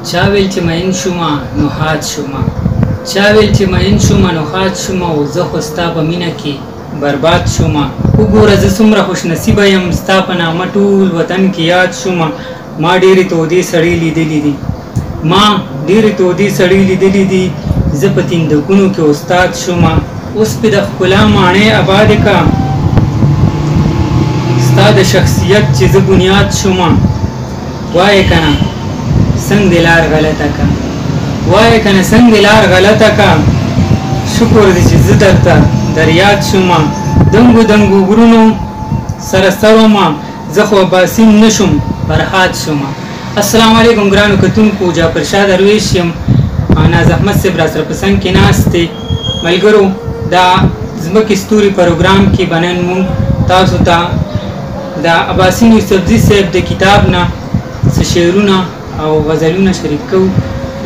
چا ویل چې مین شومه نو حاد شومه چا ویل چې مین شومه نو حاد شومه او زه خو ستا په مینه کې برباد شومه وګوره زه څومره خوش نصیبه یم ستا په نامه ټول وطن کې یاد شومه ما ډېرې تودې سړې لیدلې دي زه په تیندکونو کې استاد شومه اوس پې د ښکلا ماڼۍ آباد کا ستا د شخصیت چې زه بنیاد شومه وایې که نه څنګ دې لار غلطه کا شکر دې چې زه درته دریاد شومه دنګو غرونو سره سرومه زه خو باسین نشم فرحاد شومه. السلام علیکم ګرانو کتونکو، جعفر شاه درویش یم. ناز احمد صاحب را سره په څنګ کې ناست دی. ملګرو، دا ځمکې ستوري پروګرام کې به نن موږ تاسو ته د عباسین یوسفزي صاحب د کتاب نه څه شعرونه او غزلونه شریک کوو.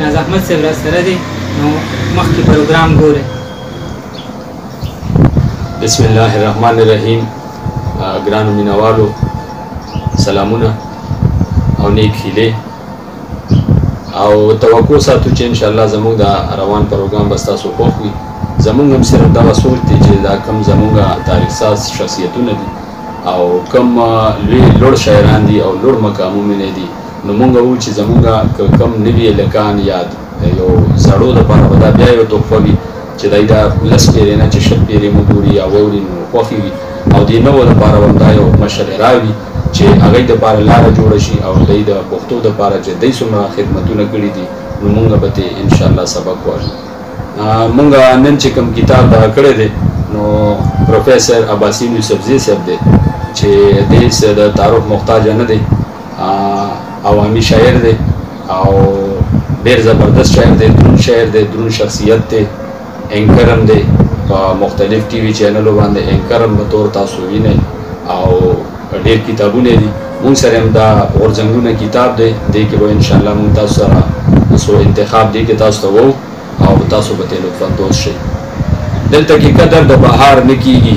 ناز احمد صاحب را سره دی، نو مخکې پروګرام ګورئ. بسم الله الرحمن الرحیم. ګرانو مینوالو سلامونه او نیک هیلې او توقع ساتو چې انشاءالله زموږ د روان پروګرام به ستاسو خوښ وي. زموږ هم صرف دغه سوچ دی چې دا کم زموږ تاریخ ساز شخصیتونه دي او کم لوړ شاعران دي او لوړ مقامونه دي، نو مونږ وو چې زموږ کم نوي لکان یاد یو زړو دپاره به دا بیا یو تحفه وي چې دی دا 10 پیرې نه چې 6 پیرې مو ګوري یا واوري نو خوښې وي، او دې نوو دپاره به هم دا یو مشر راوي چې هغوی دپاره لاره جوړه شي او دی د پښتو دپاره چې دی څومره خدمتونه کړي دي نو مونږ به ترې انشاءالله سبق وایو. مونږ نن چې کوم کتاب دغه کړی دی نو پروفیسر عباسین یوسفزي صاحب دی چې دی د تعارف محتاج نه دی، عوامي شاعر دی او ډېر زبردست شاعر دی، دروند شاعر دی، دروند شخصیت دی، اینکر هم دی، په مختلف ټي وي چینلو باندې اینکر هم به طور تاسو وینئ او ډېر کتابونه دي. مونږ سره هم دا غورځنګونه کتاب دی، دې کې به انشاءالله مونږ تاسو سره څو انتخاب دی کې تاسو ته وو او تاسو به ترې لطفاندوز شئ. دلته کې قدر د بهار نه کېږي،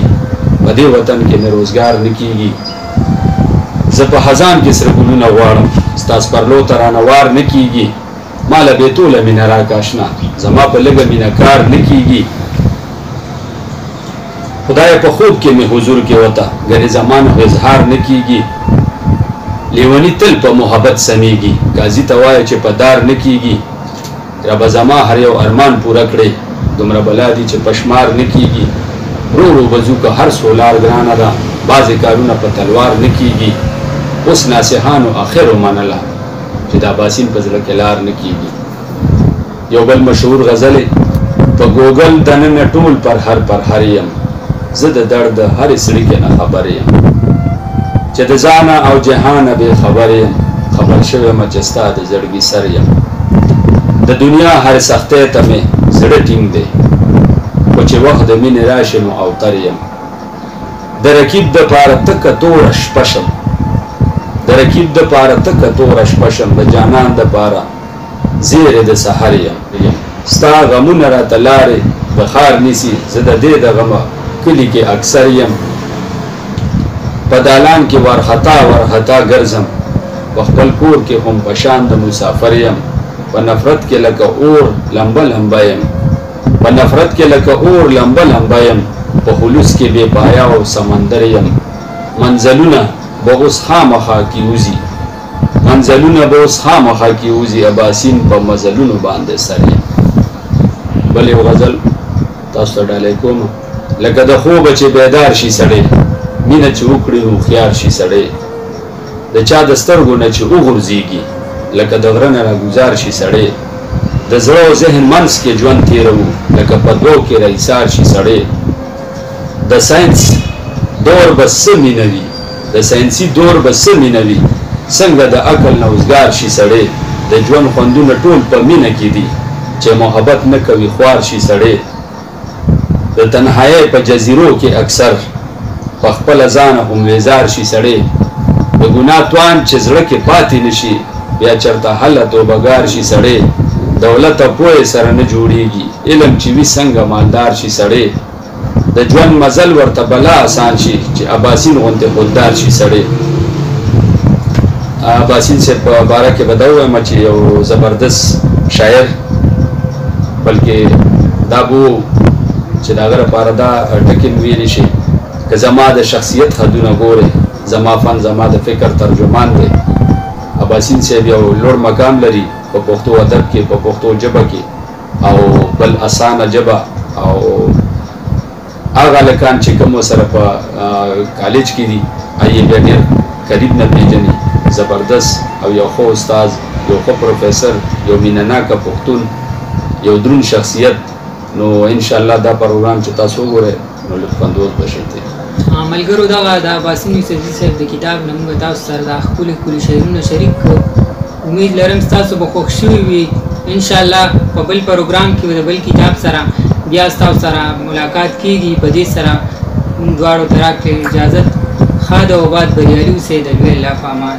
په دې وطن کې مې روزګار نه کېږي. زه په خزان کې سره ګلونه غواړم، ستا سپرلو ته رانه وار نه کېږي. ما له بېطوله مینه راکه اشنا، زما په لږه مینه کار نه کېږي. خدای په خوب کې مې حضور کې وته، ګنې زمان خو اظهار نه کېږي. لیوني تل په محبت سمیږي، قاضي ته وایه چې په دار نه کېږي. ربه زما هر یو ارمان پوره کړې، دومره بلا دي چې پشمار نه کېږي. رو به ځو که هر سولار ګرانه ده، بعضې کارونه په تلوار نه کېږي. اوس ناصحانو اخر ومنله چې د عباسین په زړه کې لار نه کېږي. یو بل مشهور غزل په ګوګل دننه ټول پر هر یم، زه د درد د هرې سړي کې نه خبر یم، چې د ځانه او جهانه بې خبر یم، خبر شوی یم چې ستا د زړګي سر یم. د دنیا هر سختۍ ته مې زړه ټینګ دی، خو چې وخت د مینې راشي نو اوتر یم. د رکیب دپاره تکه توره شپه شم، د جانان دپاره زیرې د سحر یم. ستا غمونه راته لارې د ښار نیسي، زه د دې د غمه کلي کې اکثر یم. په دالان کې ورخطا ګرځم، په خپل کور کې هم په شان د مسافر یم. په نفرت کې لکه اور لمبه یم، په خلوص کې بې پایا او سمندر یم. منزلونه به اوس خامخا کېوځي، عباسین په مزلونو باندې سر یم. بل یو غزل تاسو ته ډالۍ کوم. لکه د خوبه چې بیدار شي سړی، مینه چې وکړي هوښیار شي سړی. د چا د سترګو نه چې وغورځېږي، لکه د غره نه راګوزار شي سړی. د زړه او ذهن منځ کې ژوند تېروو، لکه په دوو کې رایسار شي سړی. د ساینسي دور به څه مینوي، څنګه د عقل نه وزګار شي سړی. د ژوند خوندونه ټول په مینه کې دي، چې محبت نه کوي خوار شي سړی. د تنهایۍ په جزیرو کې اکثر په خپله ځانه هم ویزار شي سړی. د ګناه توان چې زړه کې پاتې نشي، بیا چرته هله توبهګار شي سړی. دولت او پوهې سره نه جوړیږي، علم چې وي څنګه مالدار شي سړی. د ژوند مزل ورته بلا آسان شي، چې عباسین غوندې خوددار شي سړی. باسین صاحب په باره کې به دا ووایم چې یو زبردست شاعر بلکې دا بو چې د هغه لپاره دا ټکي ویلی شي که زما د شخصیت حدونه ګورې زما فن زما د فکر ترجمان دی. باسین صاحب یو لوړ مقام لري په پښتو ادب کې په پښتو ژبه کې او بل اسانه ژبه او هغه هلکان چې کوم سره په کالج کې دي هغې بیا ډېر قریب نه پېژني. زبردست او یو ښه استاد یو ښه پروفیسر یو مینهناکه پښتون یو دروند شخصیت. نو انشاءالله دا پروګرام چې تاسو وګورئ نو لطفاندوز بشئ. ملګرو دغه د باسم یوسفزي صاحب د کتاب نه موږ تاسو سره دا ښکلي شعرونه شریک کړو. امید لرم ستاسو به خوښ شوي وي. انشاءالله په بل پروګرام کې د بل کتاب سره بیا ستاسو سره ملاقات کیږي. په دې سره موږ دواړو ته راکړئ اجازت. ښاد او آباد بریالي اوسئ. د لوی الله په امان.